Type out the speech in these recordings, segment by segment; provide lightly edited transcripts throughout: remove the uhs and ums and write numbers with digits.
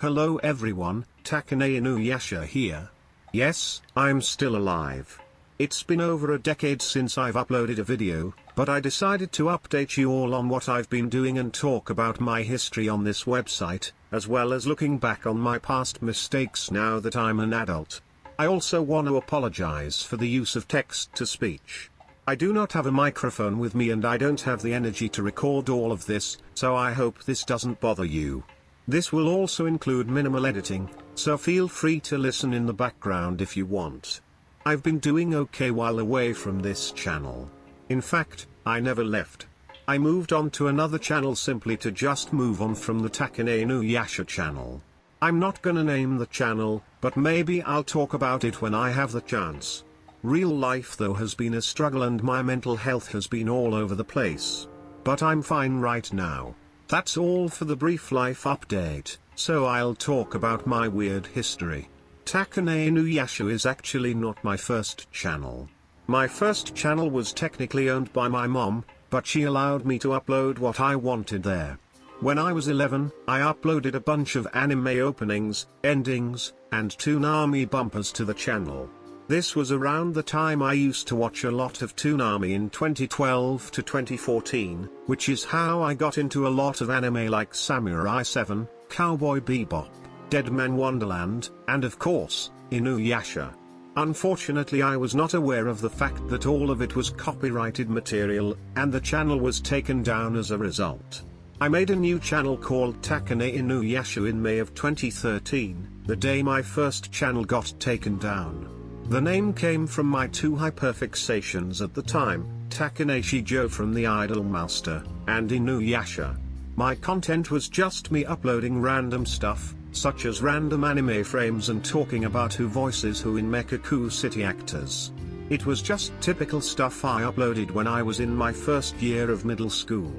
Hello everyone, Takane Inuyasha here. Yes, I'm still alive. It's been over a decade since I've uploaded a video, but I decided to update you all on what I've been doing and talk about my history on this website, as well as looking back on my past mistakes now that I'm an adult. I also want to apologize for the use of text-to-speech. I do not have a microphone with me and I don't have the energy to record all of this, so I hope this doesn't bother you. This will also include minimal editing, so feel free to listen in the background if you want. I've been doing okay while away from this channel. In fact, I never left. I moved on to another channel simply to just move on from the Takane Inuyasha channel. I'm not gonna name the channel, but maybe I'll talk about it when I have the chance. Real life though has been a struggle and my mental health has been all over the place. But I'm fine right now. That's all for the brief life update, so I'll talk about my weird history. Takane Inuyasha is actually not my first channel. My first channel was technically owned by my mom, but she allowed me to upload what I wanted there. When I was 11, I uploaded a bunch of anime openings, endings, and Toonami bumpers to the channel. This was around the time I used to watch a lot of Toonami in 2012 to 2014, which is how I got into a lot of anime like Samurai 7, Cowboy Bebop, Deadman Wonderland, and of course, Inuyasha. Unfortunately I was not aware of the fact that all of it was copyrighted material, and the channel was taken down as a result. I made a new channel called Takane Inuyasha in May of 2013, the day my first channel got taken down. The name came from my two hyperfixations at the time, Takane Shijo from the Idol Master, and Inuyasha. My content was just me uploading random stuff, such as random anime frames and talking about who voices who in Mekaku City actors. It was just typical stuff I uploaded when I was in my first year of middle school.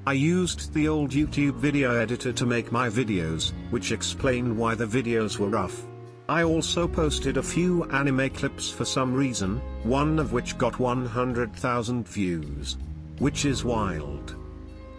I used the old YouTube video editor to make my videos, which explained why the videos were rough. I also posted a few anime clips for some reason, one of which got 100,000 views. Which is wild.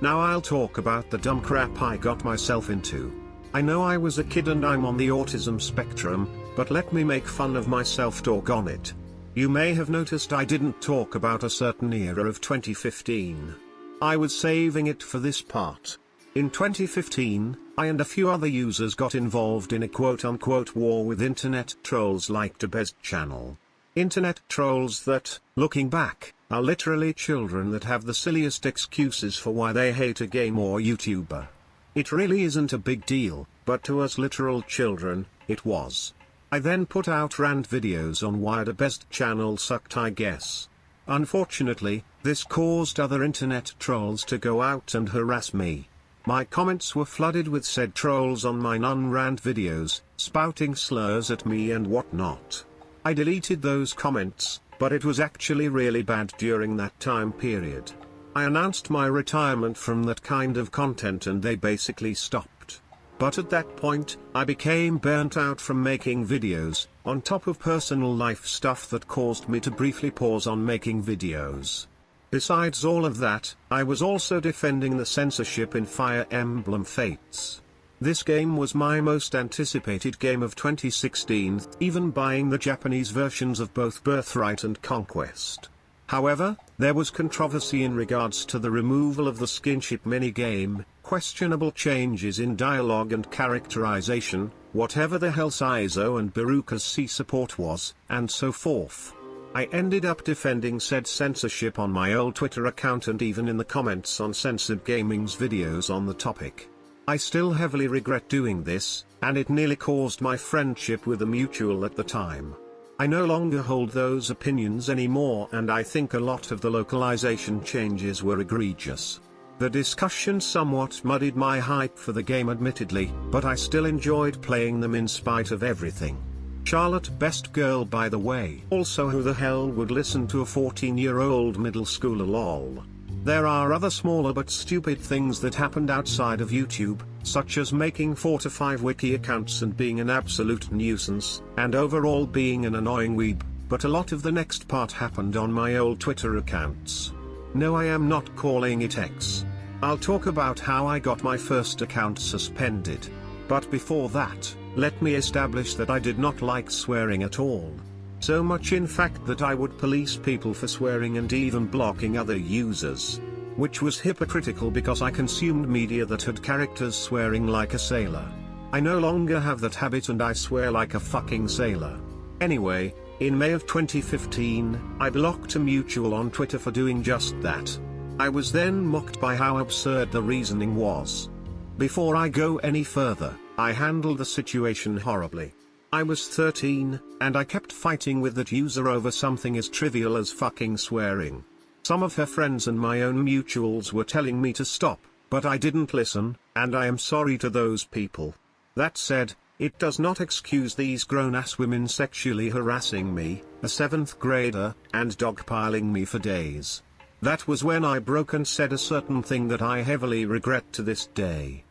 Now I'll talk about the dumb crap I got myself into. I know I was a kid and I'm on the autism spectrum, but let me make fun of myself doggone it. You may have noticed I didn't talk about a certain era of 2015. I was saving it for this part. In 2015, I and a few other users got involved in a quote-unquote war with internet trolls like Debez's channel. Internet trolls that, looking back, are literally children that have the silliest excuses for why they hate a game or YouTuber. It really isn't a big deal, but to us literal children, it was. I then put out rant videos on why Debez's channel sucked, I guess. Unfortunately, this caused other internet trolls to go out and harass me. My comments were flooded with said trolls on my non-rant videos, spouting slurs at me and whatnot. I deleted those comments, but it was actually really bad during that time period. I announced my retirement from that kind of content and they basically stopped. But at that point, I became burnt out from making videos, on top of personal life stuff that caused me to briefly pause on making videos. Besides all of that, I was also defending the censorship in Fire Emblem Fates. This game was my most anticipated game of 2016, even buying the Japanese versions of both Birthright and Conquest. However, there was controversy in regards to the removal of the skinship minigame, questionable changes in dialogue and characterization, whatever the hell Saizo and Baruka's C support was, and so forth. I ended up defending said censorship on my old Twitter account and even in the comments on Censored Gaming's videos on the topic. I still heavily regret doing this, and it nearly caused my friendship with a mutual at the time. I no longer hold those opinions anymore and I think a lot of the localization changes were egregious. The discussion somewhat muddied my hype for the game admittedly, but I still enjoyed playing them in spite of everything. Charlotte best girl by the way. Also who the hell would listen to a 14-year-old middle schooler lol. There are other smaller but stupid things that happened outside of YouTube, such as making 4 to 5 wiki accounts and being an absolute nuisance, and overall being an annoying weeb, but a lot of the next part happened on my old Twitter accounts. No, I am not calling it X. I'll talk about how I got my first account suspended. But before that, let me establish that I did not like swearing at all. So much in fact that I would police people for swearing and even blocking other users. Which was hypocritical because I consumed media that had characters swearing like a sailor. I no longer have that habit and I swear like a fucking sailor. Anyway, in May of 2015, I blocked a mutual on Twitter for doing just that. I was then mocked by how absurd the reasoning was. Before I go any further, I handled the situation horribly. I was 13, and I kept fighting with that user over something as trivial as fucking swearing. Some of her friends and my own mutuals were telling me to stop, but I didn't listen, and I am sorry to those people. That said, it does not excuse these grown-ass women sexually harassing me, a 7th grader, and dogpiling me for days. That was when I broke and said a certain thing that I heavily regret to this day.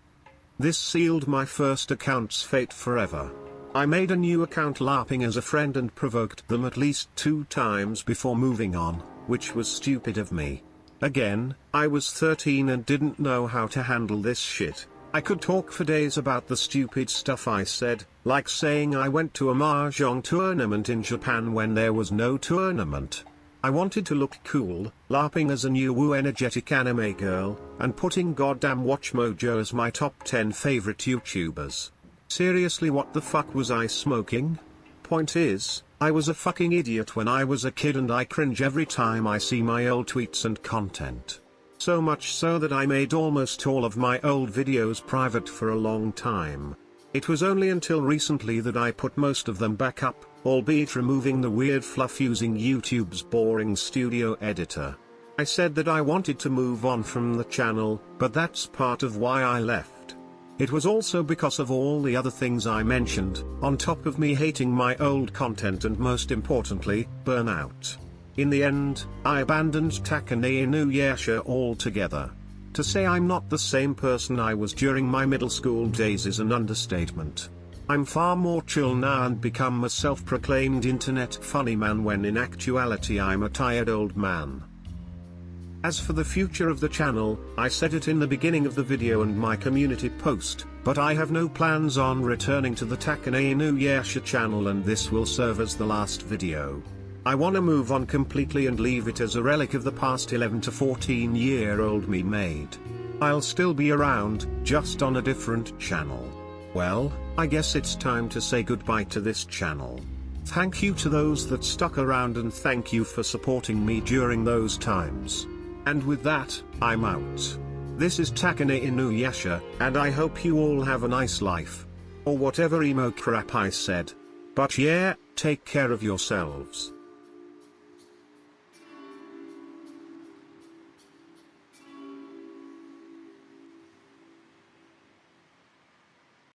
This sealed my first account's fate forever. I made a new account LARPing as a friend and provoked them at least 2 times before moving on, which was stupid of me. Again, I was 13 and didn't know how to handle this shit. I could talk for days about the stupid stuff I said, like saying I went to a mahjong tournament in Japan when there was no tournament. I wanted to look cool, LARPing as a new woo energetic anime girl, and putting goddamn WatchMojo as my top 10 favorite YouTubers. Seriously, what the fuck was I smoking? Point is, I was a fucking idiot when I was a kid and I cringe every time I see my old tweets and content. So much so that I made almost all of my old videos private for a long time. It was only until recently that I put most of them back up, albeit removing the weird fluff using YouTube's boring studio editor. I said that I wanted to move on from the channel, but that's part of why I left. It was also because of all the other things I mentioned, on top of me hating my old content and most importantly, burnout. In the end, I abandoned Takane Inuyasha altogether. To say I'm not the same person I was during my middle school days is an understatement. I'm far more chill now and become a self-proclaimed internet funny man when in actuality I'm a tired old man. As for the future of the channel, I said it in the beginning of the video and my community post, but I have no plans on returning to the Takane Inuyasha channel and this will serve as the last video. I wanna move on completely and leave it as a relic of the past 11 to 14-year-old me made. I'll still be around, just on a different channel. Well, I guess it's time to say goodbye to this channel. Thank you to those that stuck around and thank you for supporting me during those times. And with that, I'm out. This is Takane Inuyasha, and I hope you all have a nice life. Or whatever emo crap I said. But yeah, take care of yourselves.